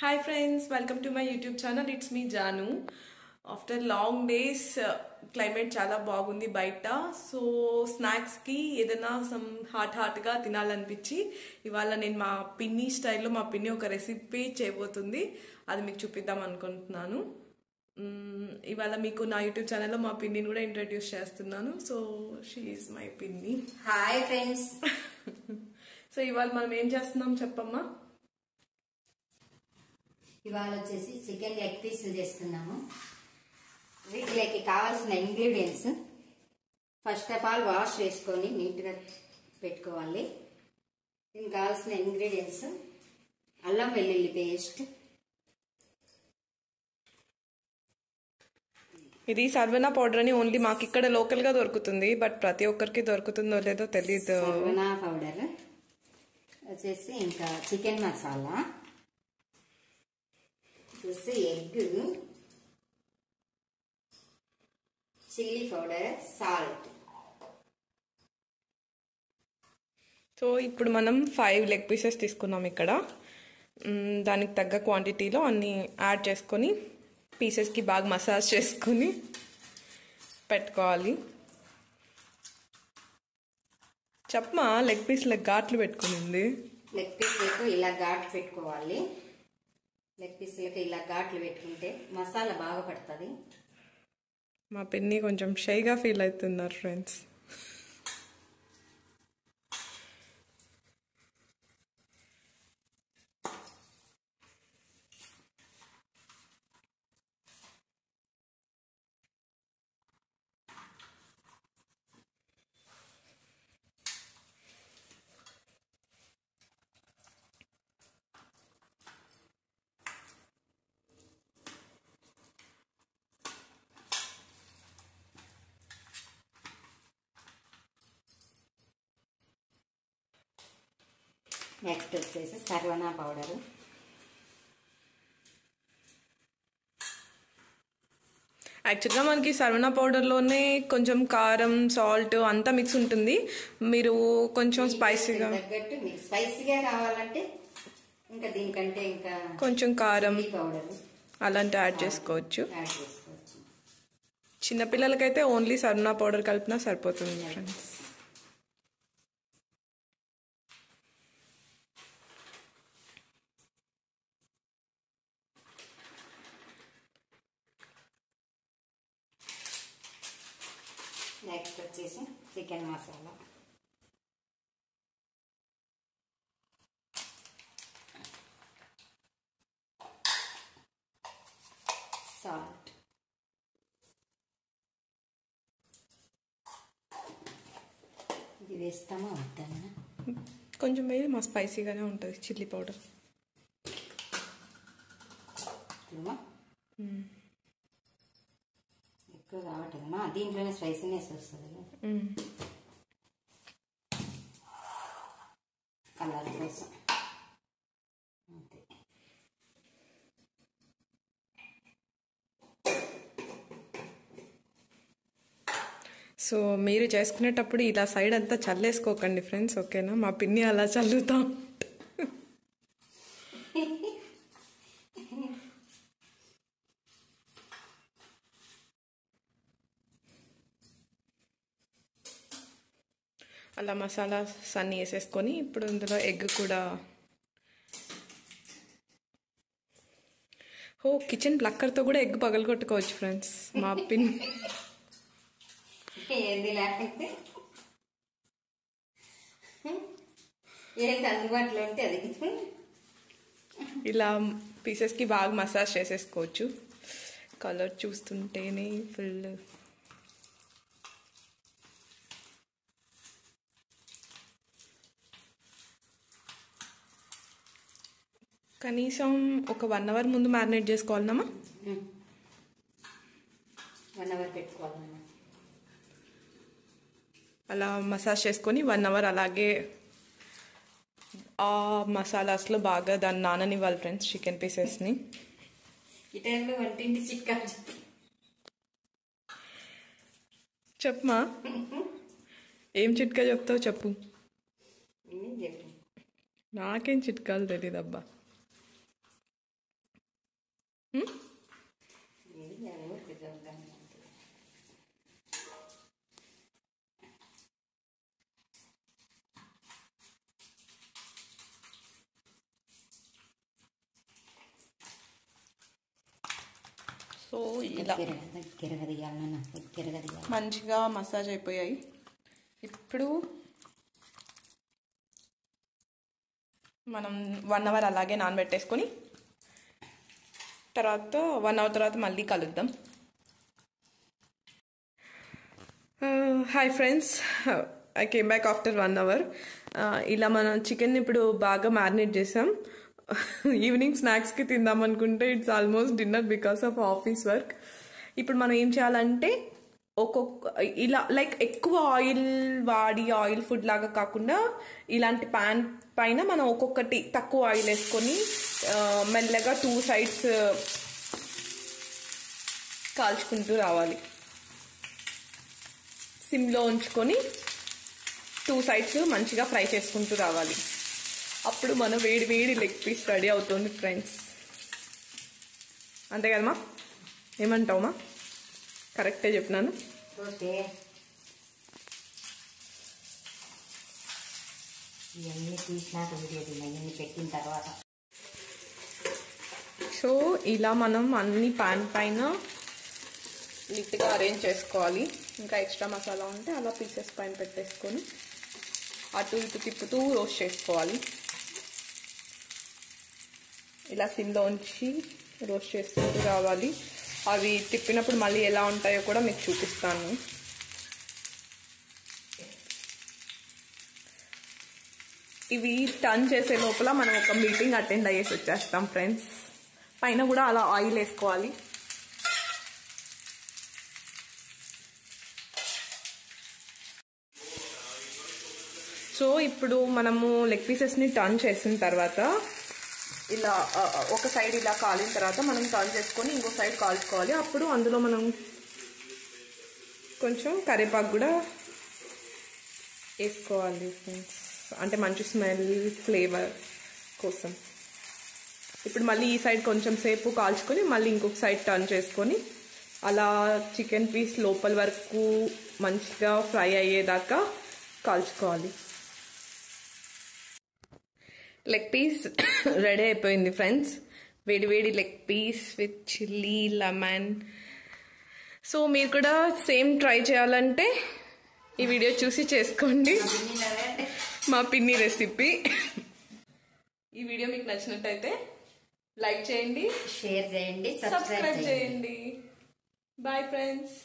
Hi friends, welcome to my YouTube channel. It's me Janu. After long days, climate చాలా బాగుంది బయట. So snacks కి ఏదైనా some hot గా తినాలనిపించి ఇవాళ నేను మా పిన్ని స్టైల్లో మా పిన్ని ఒక రెసిపీ చేయబోతుంది. అది మీకు చూపిద్దాం అనుకుంటున్నాను. ఇవాళ మీకు నా యూట్యూబ్ ఛానల్లో మా పిన్నిని కూడా ఇంట్రడ్యూస్ చేస్తున్నాను. సో షీ ఈజ్ మై పిన్ని. Hi friends. సో ఇవాళ మనం ఏం చేస్తున్నాం చెప్పమ్మా. ఇవాళ వచ్చేసి చికెన్ లెగ్ పీస్ చేస్తున్నాము. వీటికి కావాల్సిన ingredients first of all wash చేసుకొని నీట్గా పెట్టుకోవాలి. దీనికి కావాల్సిన ఇంగ్రీడియంట్స్ అల్లం వెల్లుల్లి పేస్ట్, ఇది సర్వనా పౌడర్ అని ఓన్లీ మాకు ఇక్కడ లోకల్ గా దొరుకుతుంది, బట్ ప్రతి ఒక్కరికి దొరుకుతుందో లేదో తెలియదు. సర్వనా పౌడర్ వచ్చేసి ఇంకా చికెన్ మసాలా వచ్చేసి egg, chilli powder, salt. So ఇప్పుడు మనం 5 లెగ్ పీసెస్ తీసుకున్నాం ఇక్కడ. దానికి తగ్గ క్వాంటిటీలో అన్ని యాడ్ చేసుకొని పీసెస్కి బాగా మసాజ్ చేసుకొని పెట్టుకోవాలి. చెప్పమా, లెగ్ పీస్లకు ఘాట్లు పెట్టుకునింది. లెగ్ పీస్లకు ఇలా ఘాట్లు పెట్టుకోవాలి. లెగ్ పీస్లకు ఇలా ఘాట్లు పెట్టుకుంటే మసాలా బాగా పడుతుంది. మా పిన్ని కొంచెం షైగా ఫీల్ అవుతున్నారు ఫ్రెండ్స్. నెక్స్ట్ వచ్చేసి సర్వనా పౌడరు, యాక్చువల్గా మనకి సర్వనా పౌడర్లోనే కొంచెం కారం, సాల్ట్ అంతా మిక్స్ ఉంటుంది. మీరు కొంచెం స్పైసీగా తగ్గట్టు మీకు స్పైసీగా కావాలంటే ఇంకా దీనికంటే ఇంకా కొంచెం కారం పౌడర్ అలాంటి యాడ్ చేసుకోవచ్చు. యాడ్ చేసుకోవచ్చు. చిన్నపిల్లలకైతే ఓన్లీ సర్వనా పౌడర్ కలిపినా సరిపోతుంది ఫ్రెండ్స్. నెక్స్ట్ వచ్చేసి చికెన్ మసాలా, సాల్ట్, ఇది వేస్తామా వద్దామా? కొంచెం వేసి మా స్పైసీగానే ఉంటుంది. చిల్లీ పౌడర్ ఎక్కువ కావట్లేదమ్మా, దీంట్లోనే స్పైసీనెస్ వస్తుంది. కలర్ కోసం అంతే. సో మీరు చేసుకునేటప్పుడు ఇలా సైడ్ అంతా చల్లేసుకోకండి ఫ్రెండ్స్, ఓకేనా? మా పిన్ని అలా చల్లుతాం. అలా మసాలాస్ అన్నీ వేసేసుకొని ఇప్పుడు ఇందులో ఎగ్ కూడా. కిచెన్ ప్లక్కర్తో కూడా ఎగ్ పగలగొట్టుకోవచ్చు ఫ్రెండ్స్. మా పిన్ ఏది లేకపోతే ఏది అందుబాటులో ఉంటే అది ఇలా పీసెస్కి బాగా మసాజ్ చేసేసుకోవచ్చు. కలర్ చూస్తుంటేనే ఫుల్ కనీసం ఒక 1 అవర్ ముందు మ్యారినేట్ చేసుకోవాలమ్మా. 1 అవర్ పెట్టుకోవాలన్నా. అలా మసాజ్ చేసుకొని 1 అవర్ అలాగే ఆ మసాలాస్లో బాగా దాన్ని నాననివ్వాలి ఫ్రెండ్స్, చికెన్ పీసెస్ని. ఈ టైంలో వంటింటి చిట్కా చెప్పమా, ఏం చిట్కా చెప్తావు చెప్పు. నాకేం చిట్కాలు తెలీదబ్బా. సాఫ్ట్గా ఉండాలి. సో ఇలా మంచిగా మసాజ్ అయిపోయాయి. ఇప్పుడు మనం 1 అవర్ అలాగే నానబెట్టేసుకొని తర్వాత 1 అవర్ తర్వాత మళ్ళీ కలుద్దాం. Hi friends, I came back after 1 hour. ఇలా మనం చికెన్ ఇప్పుడు బాగా మ్యారినేట్ చేసాం. ఈవినింగ్ స్నాక్స్కి తిందాం అనుకుంటే it's almost dinner because of office work. ఇప్పుడు మనం ఏం చేయాలంటే ఇలా లైక్ ఎక్కువ ఆయిల్ వాడి ఆయిల్ ఫుడ్ లాగా కాకుండా ఇలాంటి ప్యాన్ పైన మనం ఒక్కొక్కటి తక్కువ ఆయిల్ వేసుకొని మెల్లగా 2 sides కాల్చుకుంటూ రావాలి. సిమ్లో ఉంచుకొని 2 sides మంచిగా ఫ్రై చేసుకుంటూ రావాలి. అప్పుడు మన వేడి వేడి లెగ్ పీస్ రెడీ అవుతుంది ఫ్రెండ్స్. అంతే కదమ్మా? ఏమంటావుమా? కరెక్టే చెప్పినాను. ఓకే, ఇవన్నీ తీసినాక ఇవన్నీ పెట్టిన తర్వాత సో ఇలా మనం అన్ని పాన్ పైన నీట్గా అరేంజ్ చేసుకోవాలి. ఇంకా ఎక్స్ట్రా మసాలా ఉంటే అలా పీసెస్ పైన పెట్టేసుకొని అటు ఇటు తిప్పుతూ రోస్ట్ చేసుకోవాలి. ఇలా సిమ్లో ఉంచి రోస్ట్ చేసుకుంటూ రావాలి. అవి తిప్పినప్పుడు మళ్ళీ ఎలా ఉంటాయో కూడా మీకు చూపిస్తాను. ఇవి టర్న్ చేసే లోపల మనం ఒక మీటింగ్ అటెండ్ అయ్యేసి వచ్చేస్తాం ఫ్రెండ్స్. పైన కూడా అలా ఆయిల్ వేసుకోవాలి. సో ఇప్పుడు మనము లెగ్ పీసెస్ని టర్న్ చేసిన తర్వాత ఇలా ఒక సైడ్ ఇలా కాలిన తర్వాత మనం టర్న్ చేసుకొని ఇంకో సైడ్ కాల్చుకోవాలి. అప్పుడు అందులో మనం కొంచెం కరివేపాకు కూడా వేసుకోవాలి ఫ్రెండ్స్, అంటే మంచి స్మెల్ ఫ్లేవర్ కోసం. ఇప్పుడు మళ్ళీ ఈ సైడ్ కొంచెం సేపు కాల్చుకొని మళ్ళీ ఇంకొక సైడ్ టర్న్ చేసుకొని అలా చికెన్ పీస్ లోపల వరకు మంచిగా ఫ్రై అయ్యేదాకా కాల్చుకోవాలి. లెగ్ పీస్ రెడీ అయిపోయింది ఫ్రెండ్స్. వేడి వేడి leg piece with chilli lemon. So మీరు కూడా సేమ్ ట్రై చేయాలంటే ఈ వీడియో చూసి చేసుకోండి. మా పిన్ని రెసిపీ. ఈ వీడియో మీకు నచ్చినట్టయితే లైక్ చేయండి, షేర్ చేయండి, సబ్స్క్రైబ్ చేయండి. Bye friends.